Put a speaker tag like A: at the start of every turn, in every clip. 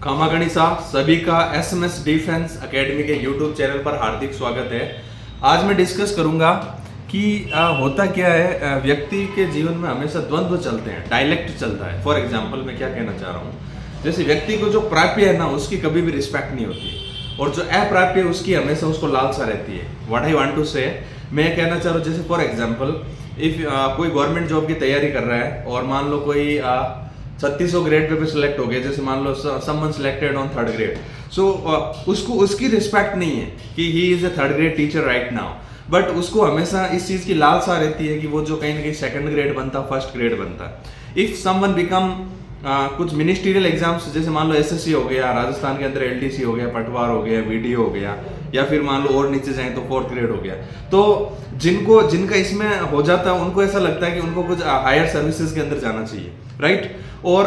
A: खामा गणिसा सभी का एसएमएस डिफेंस एकेडमी के यूट्यूब चैनल पर हार्दिक स्वागत है। आज मैं डिस्कस करूंगा कि होता क्या है, व्यक्ति के जीवन में हमेशा द्वंद्व चलते हैं, डायलेक्ट चलता है। फॉर एग्जांपल मैं क्या कहना चाह रहा हूँ, जैसे व्यक्ति को जो प्राप्य है ना उसकी कभी भी रिस्पेक्ट नहीं होती और जो अप्राप्य है उसकी हमेशा उसको लालसा रहती है। व्हाट आई वांट टू से, मैं कहना चाह रहा हूँ जैसे फॉर एग्जांपल इफ कोई गवर्नमेंट जॉब की तैयारी कर रहा है और मान लो कोई 3600 ग्रेड पे सिलेक्ट हो गया, जैसे मान लो someone selected on 3rd grade, so उसको उसकी रिस्पेक्ट नहीं है कि he is a 3rd grade teacher right now, but उसको हमेशा इस चीज की लालसा रहती है कि वो जो कहीं ना कहीं 2nd ग्रेड बनता, 1st ग्रेड बनता। इफ समवन बिकम कुछ मिनिस्ट्रियल एग्जाम्स, जैसे मान लो एसएससी हो गया, राजस्थान के अंदर एलडीसी हो गया, पटवार हो गया, वीडीओ हो गया, या फिर मान लो और नीचे जाए तो 4th ग्रेड हो गया, तो जिनका इसमें हो जाता है उनको ऐसा लगता है कि उनको कुछ हायर सर्विसेज के अंदर जाना चाहिए, राइट। और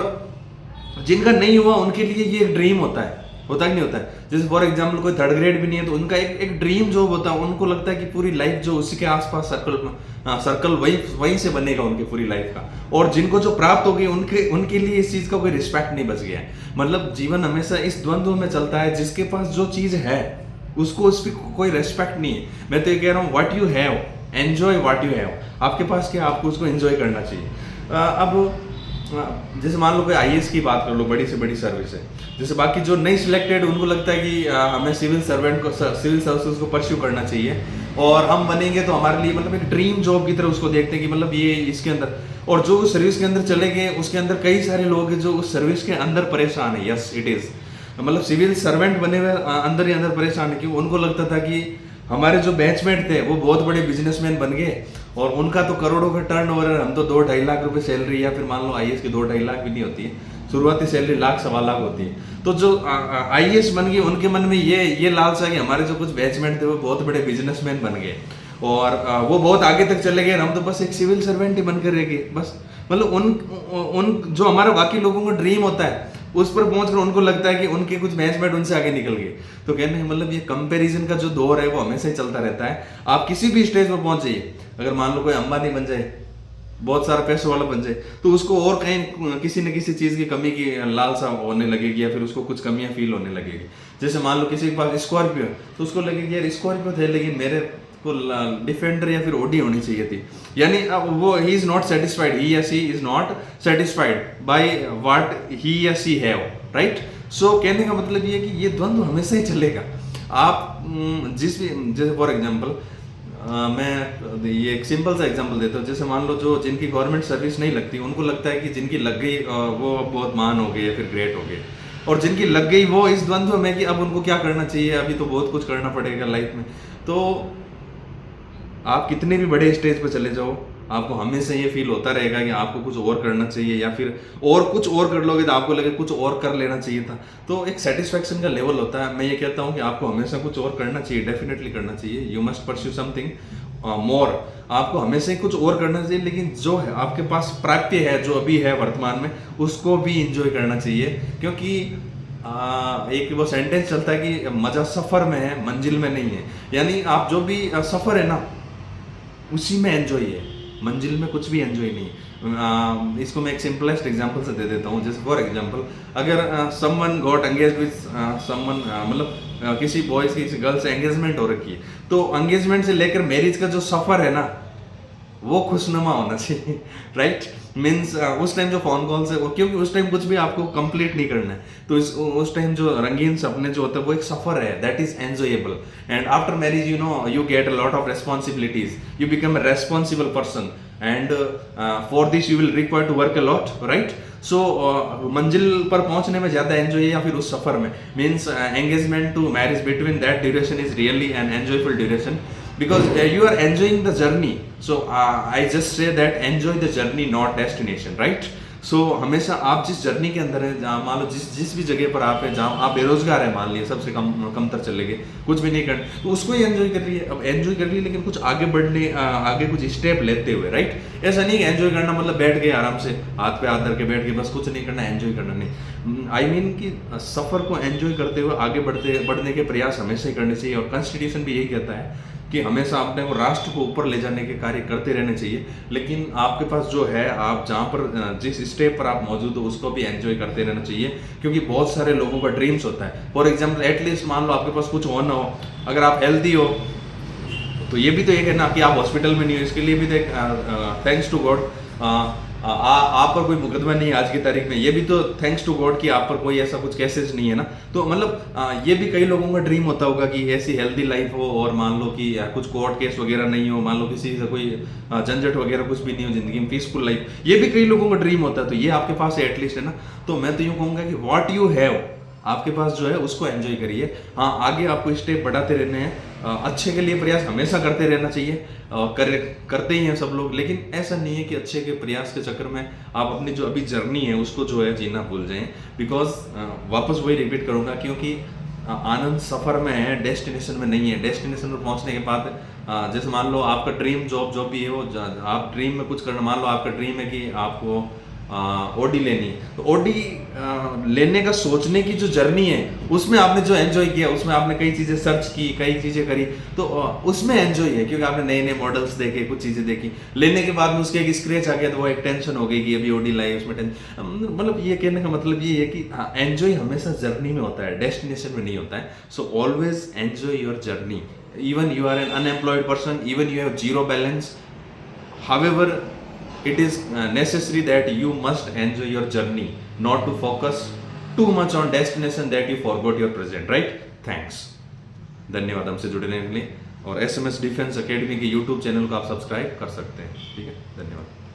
A: जिनका नहीं हुआ उनके लिए ये एक ड्रीम होता है कि नहीं होता है। जैसे फॉर एग्जाम्पल कोई 3rd ग्रेड भी नहीं है तो उनका एक ड्रीम जॉब होता है, उनको लगता है कि पूरी लाइफ जो उसी के आसपास सर्कल वहीं से बनेगा उनकी पूरी लाइफ का। और जिनको जो प्राप्त हो गई उनके लिए इस चीज का कोई रिस्पेक्ट नहीं बच गया है। मतलब जीवन हमेशा इस द्वंद्व में चलता है, जिसके पास जो चीज है उसको उस पर कोई रेस्पेक्ट नहीं है। मैं तो ये कह रहा हूँ what you have, enjoy what you have. आपके पास क्या, आपको उसको एंजॉय करना चाहिए। अब जैसे मान लो कोई आईएएस की बात कर लो, बड़ी से बड़ी सर्विस है, जैसे बाकी जो नहीं सिलेक्टेड उनको लगता है कि हमें सिविल सर्विसेज को परस्यू करना चाहिए और हम बनेंगे तो हमारे लिए मतलब एक ड्रीम जॉब की तरह उसको देखते हैं कि मतलब ये इसके अंदर, और जो उस सर्विस के अंदर चले गए उसके अंदर कई सारे लोग हैं जो उस सर्विस के अंदर परेशान है। यस इट इज, मतलब सिविल सर्वेंट बने हुए अंदर ही अंदर परेशान है कि उनको लगता था कि हमारे जो बैचमेट थे वो बहुत बड़े बिजनेसमैन बन गए और उनका तो करोड़ों का टर्नओवर है, हम तो 2-2.5 लाख रुपए सैलरी, या फिर मान लो आईएएस की 2-2.5 लाख भी नहीं होती है, शुरुआती सैलरी 1-1.25 लाख होती है। तो जो आईएएस बन गए उनके मन में ये लालसा कि हमारे जो कुछ बैचमेट थे वो बहुत बड़े बिजनेसमैन बन गए और वो बहुत आगे तक चले गए, हम तो बस एक सिविल सर्वेंट ही बनकर रह गए बस। मतलब उन जो हमारा बाकी लोगों का ड्रीम होता है उस पर पहुंचकर उनको लगता है कि उनके कुछ बैचमेट उनसे आगे निकल गए। तो कहने मतलब ये कंपैरिजन का जो दौर है वो हमेशा ही चलता रहता है। आप किसी भी स्टेज पर पहुंच जाइए, अगर मान लो कोई अंबानी बन जाए, बहुत सारा पैसों वाला बन जाए, तो उसको और कहीं किसी न किसी चीज की कमी की लालसा होने लगेगी या फिर उसको कुछ कमियां फील होने लगेगी। जैसे मान लो किसी के पास स्कॉर्पियो है तो उसको लगेगी यार स्कॉर्पियो थे लेकिन मेरे को डिफेंडर या फिर ओडी होनी चाहिए थी। यानी वो he is not satisfied, he या she is not satisfied by what he या सी हैव, राइट। सो कहने का मतलब ये है कि ये द्वंद्व हमेशा ही चलेगा। आप जिस भी, जैसे फॉर एग्जांपल मैं ये एक सिंपल सा एग्जांपल देता हूँ। जैसे मान लो जो जिनकी गवर्नमेंट सर्विस नहीं लगती उनको लगता है कि जिनकी लग गई वो बहुत महान हो गए या फिर ग्रेट हो गए, और जिनकी लग गई वो इस द्वंद्व में कि अब उनको क्या करना चाहिए, अभी तो बहुत कुछ करना पड़ेगा लाइफ में। तो आप कितने भी बड़े स्टेज पर चले जाओ आपको हमेशा ये फील होता रहेगा कि आपको कुछ और करना चाहिए, या फिर और कुछ और कर लोगे तो आपको लगे कुछ और कर लेना चाहिए था। तो एक सेटिस्फैक्शन का लेवल होता है। मैं ये कहता हूँ कि आपको हमेशा कुछ और करना चाहिए, डेफिनेटली करना चाहिए। You must pursue something more, आपको हमेशा ही कुछ और करना चाहिए, लेकिन जो है आपके पास प्राप्य है जो अभी है वर्तमान में उसको भी इंजॉय करना चाहिए। क्योंकि एक वो सेंटेंस चलता है कि मजा सफर में है, मंजिल में नहीं है। यानी आप जो भी सफर है ना उसी में एंजॉय है, मंजिल में कुछ भी एंजॉय नहीं। इसको मैं एक सिंपलेस्ट एग्जांपल से दे देता हूँ। जैसे फॉर एग्जांपल अगर someone got engaged with someone, मतलब किसी बॉयज की किसी गर्ल से एंगेजमेंट हो रखी है, तो एंगेजमेंट से लेकर मैरिज का जो सफर है ना वो खुशनुमा होना चाहिए, राइट। मीन्स उस टाइम जो फोन कॉल से, क्योंकि उस टाइम कुछ भी आपको कंप्लीट नहीं करना है, तो उस टाइम जो रंगीन सपने जो होते हैं वो एक सफर है, that is enjoyable. And after marriage you know you get a lot of responsibilities, you become a responsible person and for this you will require to work a lot, right. So मंजिल पर पहुंचने में ज्यादा enjoy या फिर उस सफर में, means engagement to marriage between that duration is really an enjoyful duration because you are enjoying the journey. So I just say that enjoy the journey not destination, right? So हमेशा आप जिस journey के अंदर है, जहाँ मान लो जिस भी जगह पर आप है, जहाँ आप बेरोजगार है मान लिया, सबसे कम तर चले गए, कुछ भी नहीं करना, तो उसको ही एंजॉय कर रही है। अब एंजॉय कर रही है लेकिन कुछ आगे बढ़ने, आगे कुछ स्टेप लेते हुए, राइट। ऐसा नहीं एंजॉय करना मतलब बैठ गए आराम से हाथ पे हाथ धर के बैठ गए बस, कुछ नहीं करना, एंजॉय करना नहीं। आई मीन कि सफर को एंजॉय करते हुए आगे बढ़ने के प्रयास हमेशा ही करने चाहिए। और कॉन्स्टिट्यूशन भी यही कहता है कि हमेशा अपने को राष्ट्र को ऊपर ले जाने के कार्य करते रहने चाहिए, लेकिन आपके पास जो है, आप जहाँ पर जिस स्टेप पर आप मौजूद हो उसको भी एंजॉय करते रहना चाहिए, क्योंकि बहुत सारे लोगों का ड्रीम्स होता है। फॉर एग्जाम्पल, एटलीस्ट मान लो आपके पास कुछ हो ना हो, अगर आप हेल्दी हो तो ये भी तो एक है ना कि आप हॉस्पिटल में नहीं हो, इसके लिए भी तो थैंक्स टू गॉड आप पर कोई मुकदमा नहीं है आज की तारीख में, ये भी तो थैंक्स टू गॉड कि आप पर कोई ऐसा कुछ केसेस नहीं है ना। तो मतलब ये भी कई लोगों का ड्रीम होता होगा कि ऐसी हेल्दी लाइफ हो, और मान लो कि कुछ कोर्ट केस वगैरह नहीं हो, मान लो किसी से कोई झंझट वगैरह कुछ भी नहीं हो, जिंदगी में पीसफुल लाइफ, ये भी कई लोगों का ड्रीम होता है। तो ये आपके पास है एटलीस्ट, है ना। तो मैं तो यूँ कहूँगा कि व्हाट यू हैव आपके पास जो है उसको एंजॉय करिए। हाँ, आगे आपको स्टेप बढ़ाते रहने हैं, अच्छे के लिए प्रयास हमेशा करते रहना चाहिए, करते ही हैं सब लोग, लेकिन ऐसा नहीं है कि अच्छे के प्रयास के चक्कर में आप अपनी जो अभी जर्नी है उसको जो है जीना भूल जाएं। बिकॉज वापस वही रिपीट करूंगा, क्योंकि आनंद सफर में है, डेस्टिनेशन में नहीं है। डेस्टिनेशन पर पहुंचने के बाद जैसे मान लो आपका ड्रीम जॉब भी है, वो आप ड्रीम में कुछ करना, मान लो आपका ड्रीम है कि आपको ओडी लेनी है, तो ओडी लेने का सोचने की जो जर्नी है उसमें आपने जो एंजॉय किया, उसमें आपने कई चीज़ें सर्च की, कई चीज़ें करी, तो उसमें एंजॉय है, क्योंकि आपने नए नए मॉडल्स देखे, कुछ चीज़ें देखी। लेने के बाद में उसके एक स्क्रैच आ गया तो वो एक टेंशन हो गई कि अभी ओडी लाई, उसमें टेंशन। मतलब ये कहने का मतलब ये है कि एंजॉय हमेशा जर्नी में होता है, डेस्टिनेशन में नहीं होता है। So always enjoy your journey, even you are an unemployed person, even you have zero balance, however it is necessary that you must enjoy your journey, not to focus too much on destination that you forgot your present, right? Thanks. धन्यवाद हमसे जुड़ने के लिए, और SMS defence academy के YouTube channel को आप subscribe कर सकते हैं। ठीक है, धन्यवाद।